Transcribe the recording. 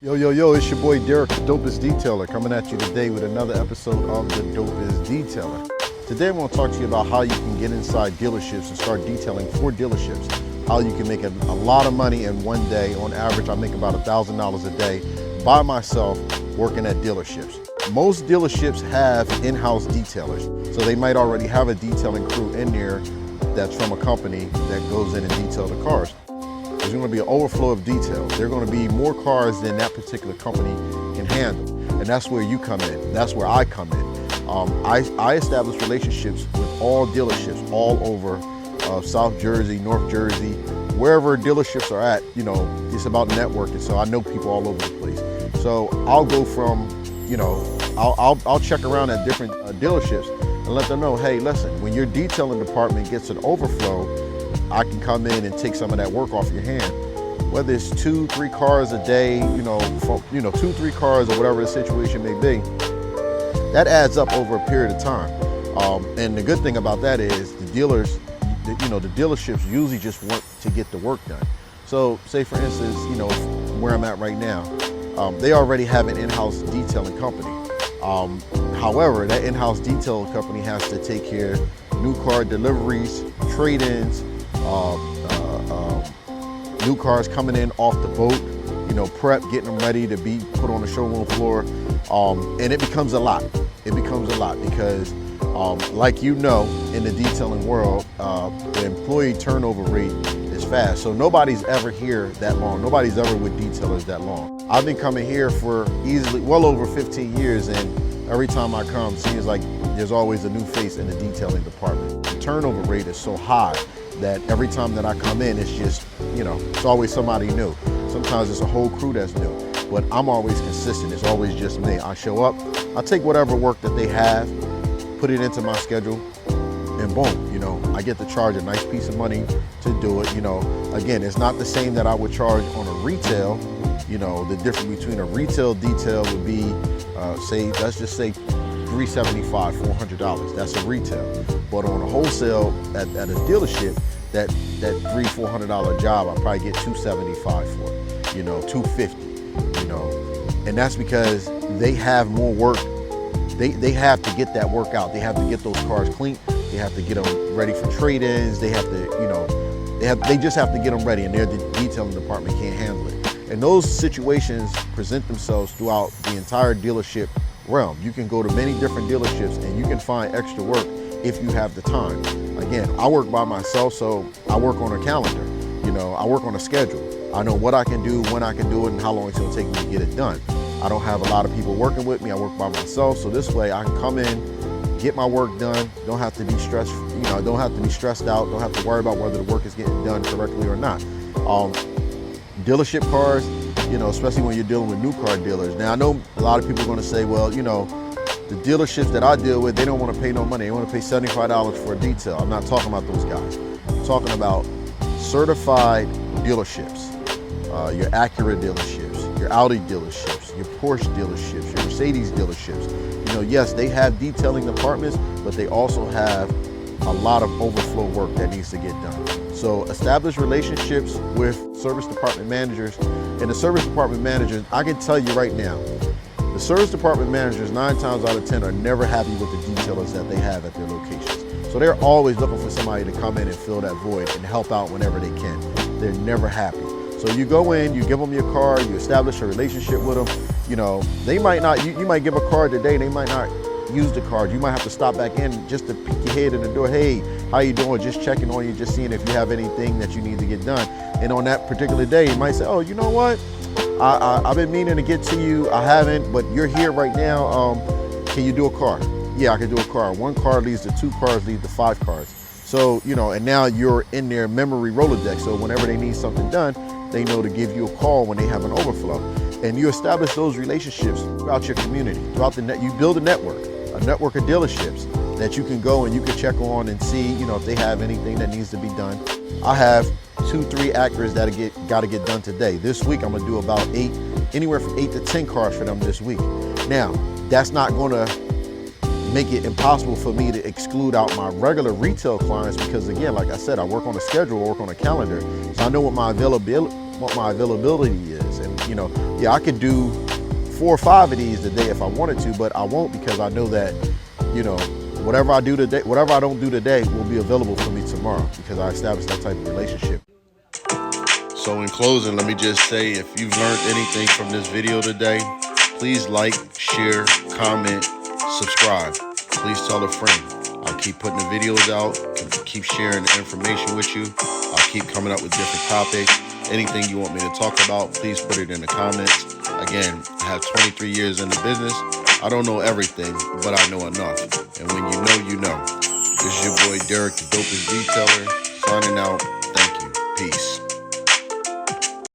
Yo, yo, yo, it's your boy Derek, the Dopest Detailer, coming at you today with another episode of the Dopest Detailer. Today I want to talk to you about how you can get inside dealerships and start detailing for dealerships. How you can make a lot of money in one day. On average, I make about $1,000 a day by myself working at dealerships. Most dealerships have in-house detailers, so they might already have a detailing crew in there that's from a company that goes in and detail the cars. There's going to be an overflow of details. There are going to be more cars than that particular company can handle. And that's where you come in. That's where I come in. I establish relationships with all dealerships all over South Jersey, North Jersey, wherever dealerships are at. You know, it's about networking. So I know people all over the place. So I'll go from, you know, I'll check around at different dealerships and let them know, hey, listen, when your detailing department gets an overflow, I can come in and take some of that work off your hand. Whether it's 2-3 cars a day, 2-3 cars or whatever the situation may be, that adds up over a period of time. And the good thing about that is the dealers, the dealerships usually just want to get the work done. So say for instance, where I'm at right now, they already have an in-house detailing company. However, that in-house detailing company has to take care of new car deliveries, trade-ins, new cars coming in off the boat, prep, getting them ready to be put on the showroom floor. And it becomes a lot. It becomes a lot because, like in the detailing world, the employee turnover rate is fast. So nobody's ever here that long. Nobody's ever with detailers that long. I've been coming here for easily well over 15 years, and every time I come, it seems like there's always a new face in the detailing department. The turnover rate is so high that every time that I come in, it's just, it's always somebody new. Sometimes it's a whole crew that's new, but I'm always consistent. It's always just me. I show up, I take whatever work that they have, put it into my schedule, and boom, I get to charge a nice piece of money to do it. Again, it's not the same that I would charge on a retail. The difference between a retail detail would be, let's just say $375, $400. That's a retail. But on a wholesale at a dealership, that $300-$400 job, I probably get $275 for, $250, and that's because they have more work. They have to get that work out. They have to get those cars clean. They have to get them ready for trade-ins. They have to, they just have to get them ready, and their detailing department can't handle it. And those situations present themselves throughout the entire dealership realm. You can go to many different dealerships and you can find extra work if you have the time. Again, I work by myself, so I work on a calendar. I work on a schedule. I know what I can do, when I can do it, and how long it's gonna take me to get it done. I don't have a lot of people working with me. I work by myself, so this way I can come in, get my work done, don't have to be stressed, don't have to be stressed out, don't have to worry about whether the work is getting done correctly or not. Dealership cars, especially when you're dealing with new car dealers. Now, I know a lot of people are gonna say, well, the dealerships that I deal with, they don't want to pay no money. They want to pay $75 for a detail. I'm not talking about those guys. I'm talking about certified dealerships, your Acura dealerships, your Audi dealerships, your Porsche dealerships, your Mercedes dealerships. Yes, they have detailing departments, but they also have a lot of overflow work that needs to get done. So establish relationships with service department managers. And the service department managers, I can tell you right now, the service department managers 9 times out of 10 are never happy with the detailers that they have at their locations. So they're always looking for somebody to come in and fill that void and help out whenever they can. They're never happy. So you go in, you give them your car, you establish a relationship with them. They might not, you might give a card today, they might not use the card. You might have to stop back in just to peek your head in the door. Hey, how you doing? Just checking on you, just seeing if you have anything that you need to get done. And on that particular day, you might say, oh, you know what? I've been meaning to get to you. I haven't, but you're here right now. Can you do a car? Yeah, I can do a car. 1 car leads to 2 cars, leads to 5 cars. So, and now you're in their memory Rolodex. So whenever they need something done, they know to give you a call when they have an overflow. And you establish those relationships throughout your community, throughout the net. You build a network of dealerships that you can go and you can check on and see, if they have anything that needs to be done. I have 2-3 Acuras that got to get done today. This week I'm gonna do about anywhere from 8 to 10 cars for them this week. Now, that's not gonna make it impossible for me to exclude out my regular retail clients because, again, like I said, I work on a schedule, I work on a calendar, so I know what my what my availability is. And you know, yeah, I could do 4 or 5 of these today if I wanted to, but I won't, because I know that, you know, whatever I do today, whatever I don't do today will be available for me tomorrow, because I established that type of relationship. So in closing, let me just say, if you've learned anything from this video today, please like, share, comment, subscribe. Please tell a friend. I'll keep putting the videos out, keep sharing the information with you. I'll keep coming up with different topics. Anything you want me to talk about, please put it in the comments. Again, I have 23 years in the business. I don't know everything, but I know enough. And when you know, you know. This is your boy Derek, the Dopest Detailer, signing out. Thank you. Peace.